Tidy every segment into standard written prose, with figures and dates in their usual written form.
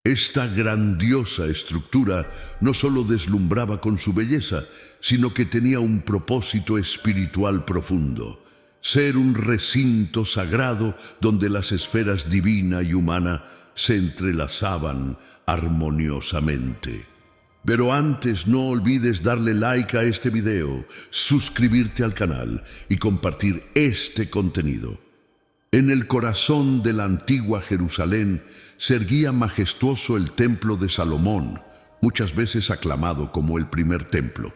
Esta grandiosa estructura no solo deslumbraba con su belleza, sino que tenía un propósito espiritual profundo: ser un recinto sagrado donde las esferas divina y humana se entrelazaban armoniosamente. Pero antes, no olvides darle like a este video, suscribirte al canal y compartir este contenido. En el corazón de la antigua Jerusalén se erguía majestuoso el Templo de Salomón, muchas veces aclamado como el primer templo.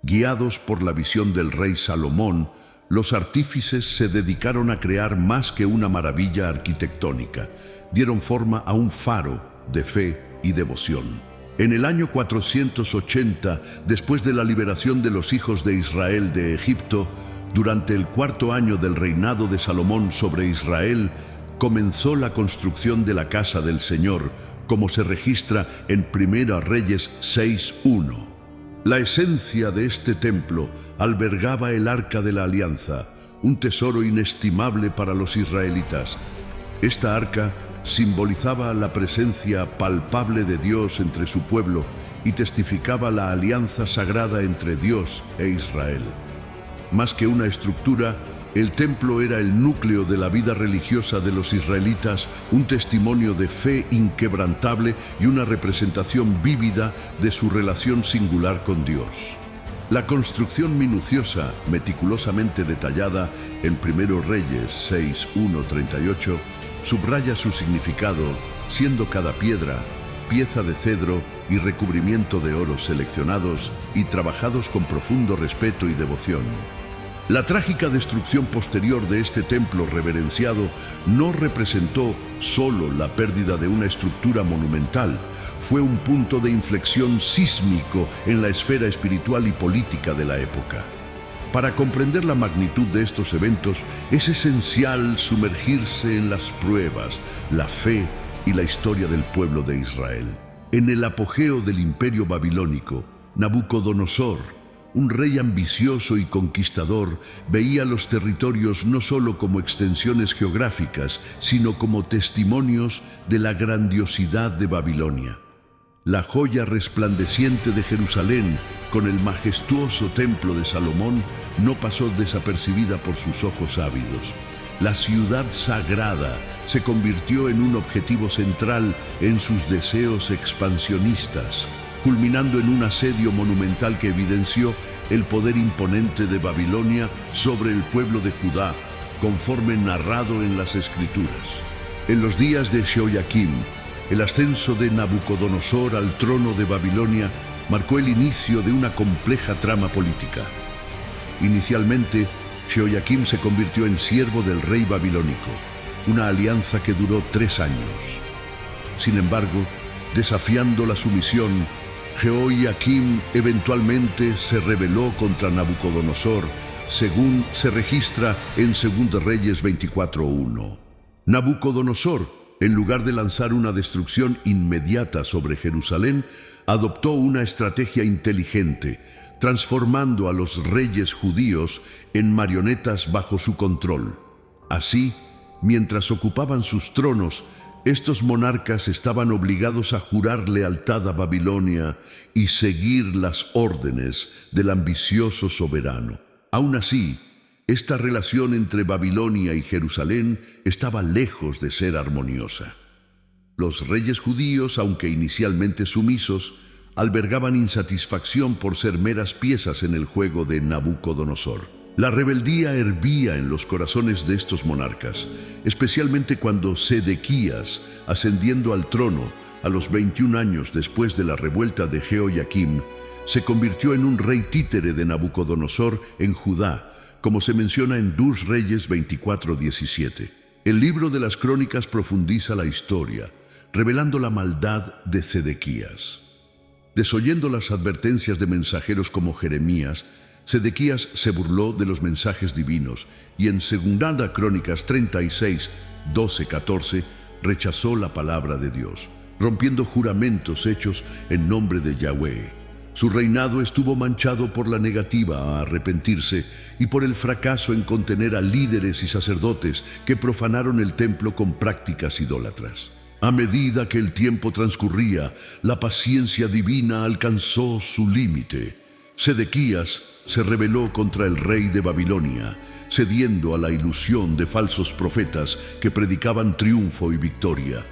Guiados por la visión del rey Salomón, los artífices se dedicaron a crear más que una maravilla arquitectónica. Dieron forma a un faro de fe y devoción. En el año 480, después de la liberación de los hijos de Israel de Egipto, durante el cuarto año del reinado de Salomón sobre Israel, comenzó la construcción de la casa del Señor, como se registra en 1 Reyes 6:1. La esencia de este templo albergaba el Arca de la Alianza, un tesoro inestimable para los israelitas. Esta arca simbolizaba la presencia palpable de Dios entre su pueblo y testificaba la alianza sagrada entre Dios e Israel. Más que una estructura, el templo era el núcleo de la vida religiosa de los israelitas, un testimonio de fe inquebrantable y una representación vívida de su relación singular con Dios. La construcción minuciosa, meticulosamente detallada en 1 Reyes 6:1-38, subraya su significado, siendo cada piedra, pieza de cedro y recubrimiento de oro seleccionados y trabajados con profundo respeto y devoción. La trágica destrucción posterior de este templo reverenciado no representó solo la pérdida de una estructura monumental, fue un punto de inflexión sísmico en la esfera espiritual y política de la época. Para comprender la magnitud de estos eventos, es esencial sumergirse en las pruebas, la fe y la historia del pueblo de Israel. En el apogeo del imperio babilónico, Nabucodonosor, un rey ambicioso y conquistador, veía los territorios no solo como extensiones geográficas, sino como testimonios de la grandiosidad de Babilonia. La joya resplandeciente de Jerusalén, con el majestuoso templo de Salomón, no pasó desapercibida por sus ojos ávidos. La ciudad sagrada se convirtió en un objetivo central en sus deseos expansionistas, culminando en un asedio monumental que evidenció el poder imponente de Babilonia sobre el pueblo de Judá, conforme narrado en las Escrituras. En los días de Jehoiakim, el ascenso de Nabucodonosor al trono de Babilonia marcó el inicio de una compleja trama política. Inicialmente, Jehoiakim se convirtió en siervo del rey babilónico, una alianza que duró 3 años. Sin embargo, desafiando la sumisión, Jehoiakim eventualmente se rebeló contra Nabucodonosor, según se registra en 2 Reyes 24:1. Nabucodonosor, en lugar de lanzar una destrucción inmediata sobre Jerusalén, adoptó una estrategia inteligente, transformando a los reyes judíos en marionetas bajo su control. Así, mientras ocupaban sus tronos, estos monarcas estaban obligados a jurar lealtad a Babilonia y seguir las órdenes del ambicioso soberano. Aún así, esta relación entre Babilonia y Jerusalén estaba lejos de ser armoniosa. Los reyes judíos, aunque inicialmente sumisos, albergaban insatisfacción por ser meras piezas en el juego de Nabucodonosor. La rebeldía hervía en los corazones de estos monarcas, especialmente cuando Sedequías, ascendiendo al trono a los 21 años después de la revuelta de Jehoiakim, se convirtió en un rey títere de Nabucodonosor en Judá, como se menciona en 2 Reyes 24:17. El libro de las Crónicas profundiza la historia, revelando la maldad de Sedequías. Desoyendo las advertencias de mensajeros como Jeremías, Sedequías se burló de los mensajes divinos y en 2 Crónicas 36, 12-14 rechazó la palabra de Dios, rompiendo juramentos hechos en nombre de Yahweh. Su reinado estuvo manchado por la negativa a arrepentirse y por el fracaso en contener a líderes y sacerdotes que profanaron el templo con prácticas idólatras. A medida que el tiempo transcurría, la paciencia divina alcanzó su límite. Sedequías se rebeló contra el rey de Babilonia, cediendo a la ilusión de falsos profetas que predicaban triunfo y victoria.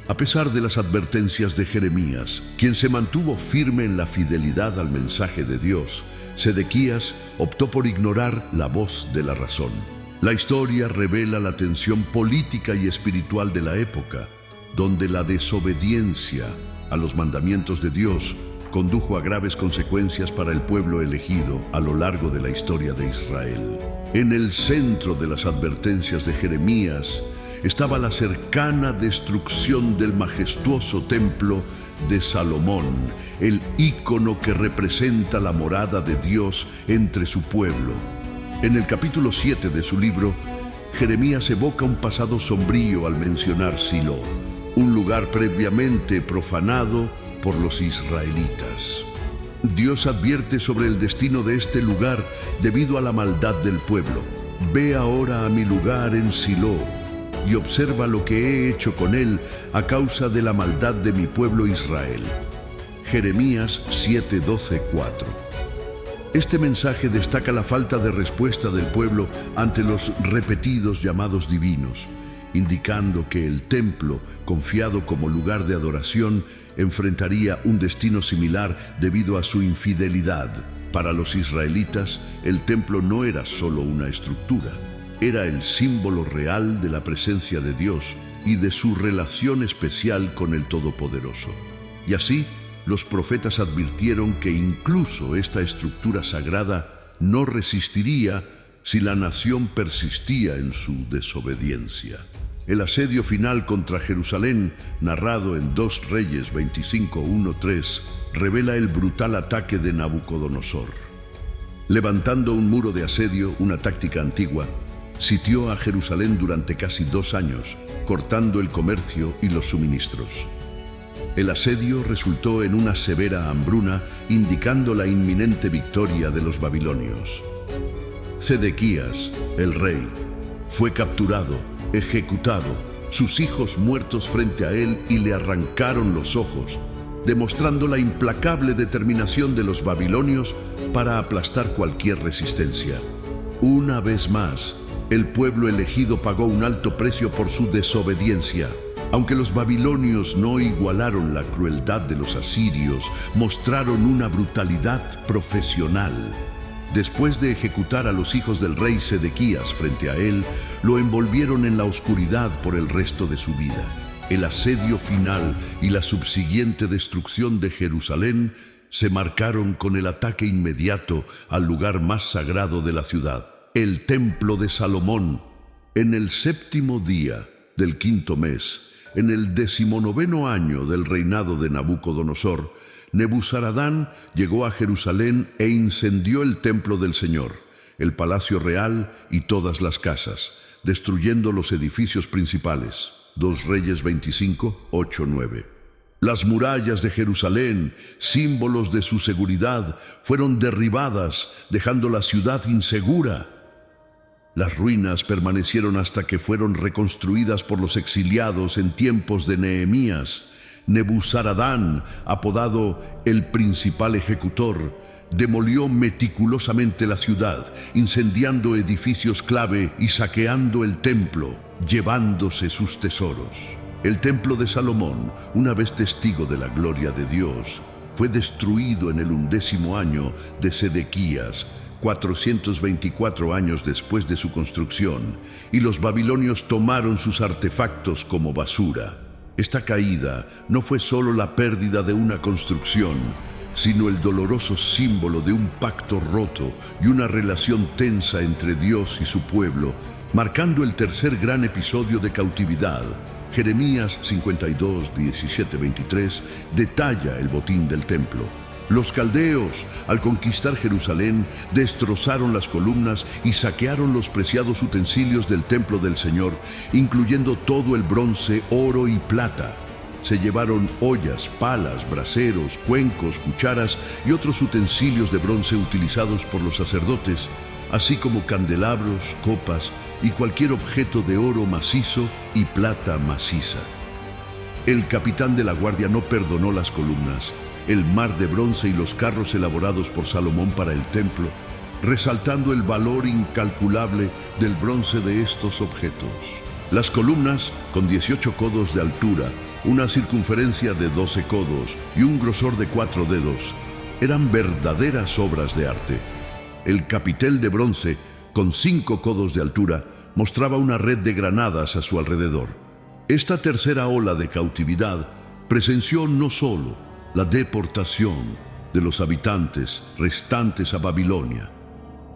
A pesar de las advertencias de Jeremías, quien se mantuvo firme en la fidelidad al mensaje de Dios, Sedequías optó por ignorar la voz de la razón. La historia revela la tensión política y espiritual de la época, donde la desobediencia a los mandamientos de Dios condujo a graves consecuencias para el pueblo elegido a lo largo de la historia de Israel. En el centro de las advertencias de Jeremías estaba la cercana destrucción del majestuoso templo de Salomón, el ícono que representa la morada de Dios entre su pueblo. En el capítulo 7 de su libro, Jeremías evoca un pasado sombrío al mencionar Silo, un lugar previamente profanado por los israelitas. Dios advierte sobre el destino de este lugar debido a la maldad del pueblo. Ve ahora a mi lugar en Silo y observa lo que he hecho con él a causa de la maldad de mi pueblo Israel. Jeremías 7:12-4. Este mensaje destaca la falta de respuesta del pueblo ante los repetidos llamados divinos, indicando que el templo, confiado como lugar de adoración, enfrentaría un destino similar debido a su infidelidad. Para los israelitas, el templo no era solo una estructura, era el símbolo real de la presencia de Dios y de su relación especial con el Todopoderoso. Y así, los profetas advirtieron que incluso esta estructura sagrada no resistiría si la nación persistía en su desobediencia. El asedio final contra Jerusalén, narrado en 2 Reyes 25:1-3, revela el brutal ataque de Nabucodonosor. Levantando un muro de asedio, una táctica antigua, sitió a Jerusalén durante casi 2 años, cortando el comercio y los suministros. El asedio resultó en una severa hambruna, indicando la inminente victoria de los babilonios. Sedequías, el rey, fue capturado, ejecutado, sus hijos muertos frente a él y le arrancaron los ojos, demostrando la implacable determinación de los babilonios para aplastar cualquier resistencia. Una vez más, el pueblo elegido pagó un alto precio por su desobediencia. Aunque los babilonios no igualaron la crueldad de los asirios, mostraron una brutalidad profesional. Después de ejecutar a los hijos del rey Sedequías frente a él, lo envolvieron en la oscuridad por el resto de su vida. El asedio final y la subsiguiente destrucción de Jerusalén se marcaron con el ataque inmediato al lugar más sagrado de la ciudad, el Templo de Salomón. En el 7º día del 5º mes, en el 19º año del reinado de Nabucodonosor, Nebuzaradán llegó a Jerusalén e incendió el templo del Señor, el palacio real y todas las casas, destruyendo los edificios principales. 2 Reyes 25:8-9. Las murallas de Jerusalén, símbolos de su seguridad, fueron derribadas, dejando la ciudad insegura. Las ruinas permanecieron hasta que fueron reconstruidas por los exiliados en tiempos de Nehemías. Nebuzaradán, apodado el principal ejecutor, demolió meticulosamente la ciudad, incendiando edificios clave y saqueando el templo, llevándose sus tesoros. El templo de Salomón, una vez testigo de la gloria de Dios, fue destruido en el 11º año de Sedequías, 424 años después de su construcción, y los babilonios tomaron sus artefactos como basura. Esta caída no fue solo la pérdida de una construcción, sino el doloroso símbolo de un pacto roto y una relación tensa entre Dios y su pueblo, marcando el tercer gran episodio de cautividad. Jeremías 52:17-23 detalla el botín del templo. Los caldeos, al conquistar Jerusalén, destrozaron las columnas y saquearon los preciados utensilios del templo del Señor, incluyendo todo el bronce, oro y plata. Se llevaron ollas, palas, braseros, cuencos, cucharas y otros utensilios de bronce utilizados por los sacerdotes, así como candelabros, copas y cualquier objeto de oro macizo y plata maciza. El capitán de la guardia no perdonó las columnas, el mar de bronce y los carros elaborados por Salomón para el templo, resaltando el valor incalculable del bronce de estos objetos. Las columnas, con 18 codos de altura, una circunferencia de 12 codos y un grosor de 4 dedos, eran verdaderas obras de arte. El capitel de bronce, con 5 codos de altura, mostraba una red de granadas a su alrededor. Esta tercera ola de cautividad presenció no solo la deportación de los habitantes restantes a Babilonia,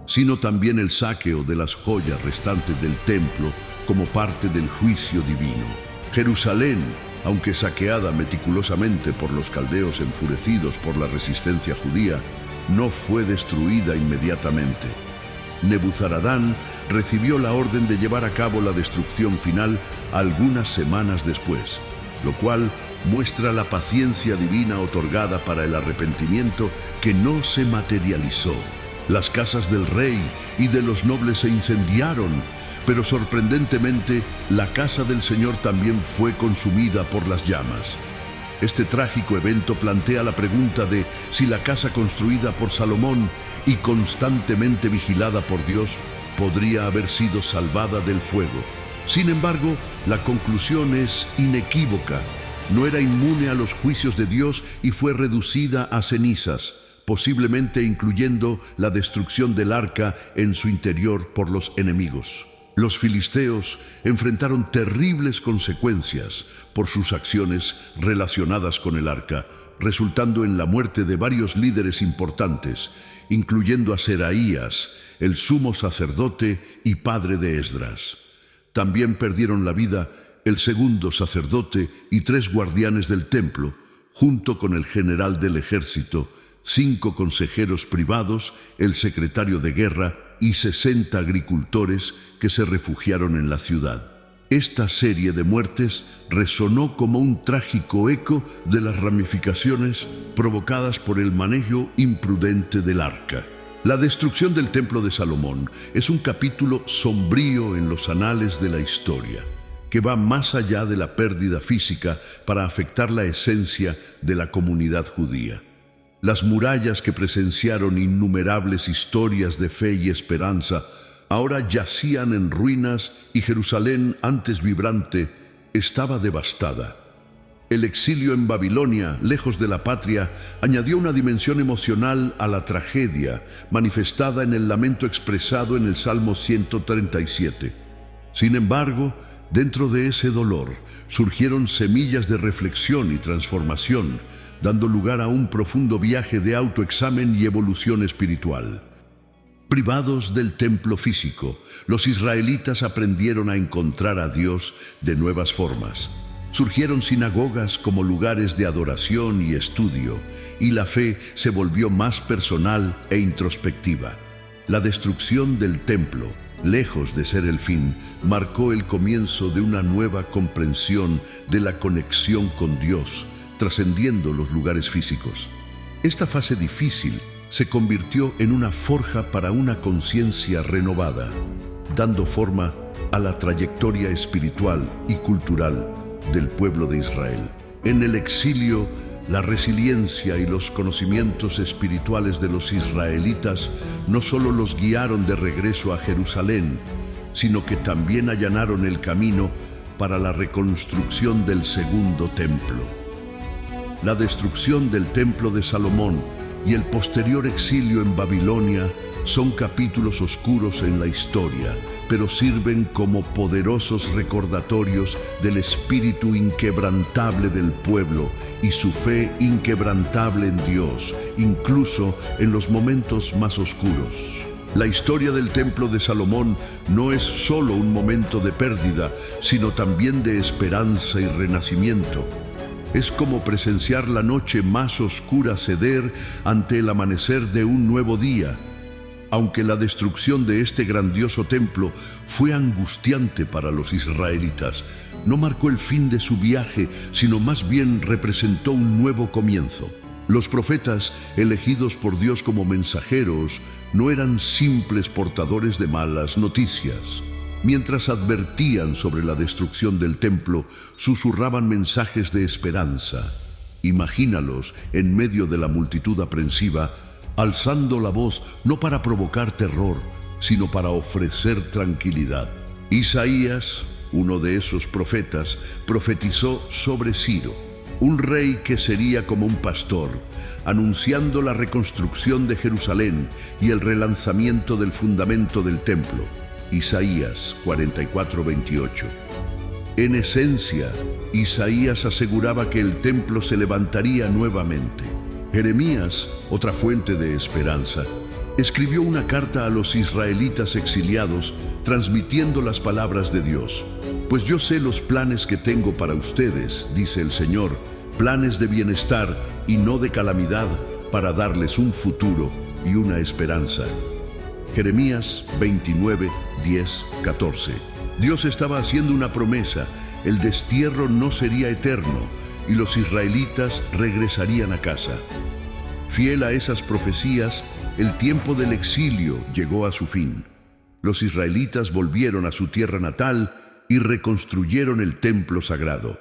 sino también el saqueo de las joyas restantes del templo como parte del juicio divino. Jerusalén, aunque saqueada meticulosamente por los caldeos enfurecidos por la resistencia judía, no fue destruida inmediatamente. Nebuzaradán recibió la orden de llevar a cabo la destrucción final algunas semanas después, lo cual muestra la paciencia divina otorgada para el arrepentimiento que no se materializó. Las casas del rey y de los nobles se incendiaron, pero sorprendentemente la casa del Señor también fue consumida por las llamas. Este trágico evento plantea la pregunta de si la casa construida por Salomón y constantemente vigilada por Dios podría haber sido salvada del fuego. Sin embargo, la conclusión es inequívoca. No era inmune a los juicios de Dios y fue reducida a cenizas, posiblemente incluyendo la destrucción del arca en su interior por los enemigos. Los filisteos enfrentaron terribles consecuencias por sus acciones relacionadas con el arca, resultando en la muerte de varios líderes importantes, incluyendo a Seraías, el sumo sacerdote y padre de Esdras. También perdieron la vida el segundo sacerdote y 3 guardianes del templo, junto con el general del ejército, 5 consejeros privados, el secretario de guerra y 60 agricultores que se refugiaron en la ciudad. Esta serie de muertes resonó como un trágico eco de las ramificaciones provocadas por el manejo imprudente del arca. La destrucción del templo de Salomón es un capítulo sombrío en los anales de la historia, que va más allá de la pérdida física para afectar la esencia de la comunidad judía. Las murallas que presenciaron innumerables historias de fe y esperanza ahora yacían en ruinas y Jerusalén, antes vibrante, estaba devastada. El exilio en Babilonia, lejos de la patria, añadió una dimensión emocional a la tragedia, manifestada en el lamento expresado en el Salmo 137. Sin embargo, dentro de ese dolor surgieron semillas de reflexión y transformación, dando lugar a un profundo viaje de autoexamen y evolución espiritual. Privados del templo físico, los israelitas aprendieron a encontrar a Dios de nuevas formas. Surgieron sinagogas como lugares de adoración y estudio, y la fe se volvió más personal e introspectiva. La destrucción del templo, lejos de ser el fin, marcó el comienzo de una nueva comprensión de la conexión con Dios, trascendiendo los lugares físicos. Esta fase difícil se convirtió en una forja para una conciencia renovada, dando forma a la trayectoria espiritual y cultural del pueblo de Israel. En el exilio, la resiliencia y los conocimientos espirituales de los israelitas no solo los guiaron de regreso a Jerusalén, sino que también allanaron el camino para la reconstrucción del segundo templo. La destrucción del templo de Salomón y el posterior exilio en Babilonia son capítulos oscuros en la historia, pero sirven como poderosos recordatorios del espíritu inquebrantable del pueblo y su fe inquebrantable en Dios, incluso en los momentos más oscuros. La historia del templo de Salomón no es solo un momento de pérdida, sino también de esperanza y renacimiento. Es como presenciar la noche más oscura ceder ante el amanecer de un nuevo día. Aunque la destrucción de este grandioso templo fue angustiante para los israelitas, no marcó el fin de su viaje, sino más bien representó un nuevo comienzo. Los profetas, elegidos por Dios como mensajeros, no eran simples portadores de malas noticias. mientras advertían sobre la destrucción del templo, susurraban mensajes de esperanza. Imagínalos en medio de la multitud aprensiva, alzando la voz no para provocar terror, sino para ofrecer tranquilidad. Isaías, uno de esos profetas, profetizó sobre Ciro, un rey que sería como un pastor, anunciando la reconstrucción de Jerusalén y el relanzamiento del fundamento del templo. Isaías 44:28. En esencia, Isaías aseguraba que el templo se levantaría nuevamente. Jeremías, otra fuente de esperanza, escribió una carta a los israelitas exiliados, transmitiendo las palabras de Dios. Pues yo sé los planes que tengo para ustedes, dice el Señor, planes de bienestar y no de calamidad, para darles un futuro y una esperanza. Jeremías 29, 10, 14. Dios estaba haciendo una promesa: el destierro no sería eterno y los israelitas regresarían a casa. Fiel a esas profecías, el tiempo del exilio llegó a su fin. Los israelitas volvieron a su tierra natal y reconstruyeron el templo sagrado.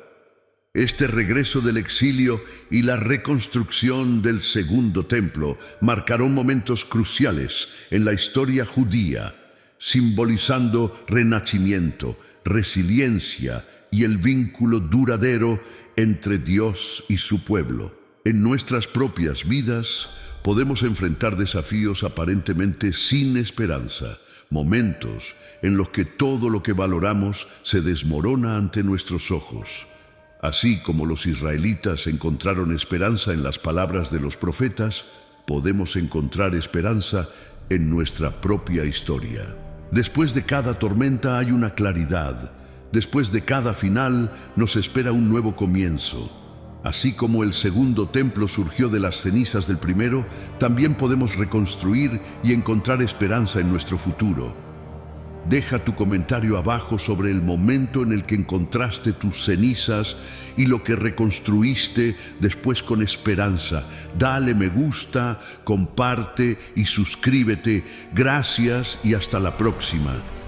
Este regreso del exilio y la reconstrucción del segundo templo marcaron momentos cruciales en la historia judía, simbolizando renacimiento, resiliencia y el vínculo duradero entre Dios y su pueblo. En nuestras propias vidas podemos enfrentar desafíos aparentemente sin esperanza, momentos en los que todo lo que valoramos se desmorona ante nuestros ojos. Así como los israelitas encontraron esperanza en las palabras de los profetas, podemos encontrar esperanza en nuestra propia historia. Después de cada tormenta hay una claridad. Después de cada final nos espera un nuevo comienzo. Así como el segundo templo surgió de las cenizas del primero, también podemos reconstruir y encontrar esperanza en nuestro futuro. Deja tu comentario abajo sobre el momento en el que encontraste tus cenizas y lo que reconstruiste después con esperanza. Dale me gusta, comparte y suscríbete. Gracias y hasta la próxima.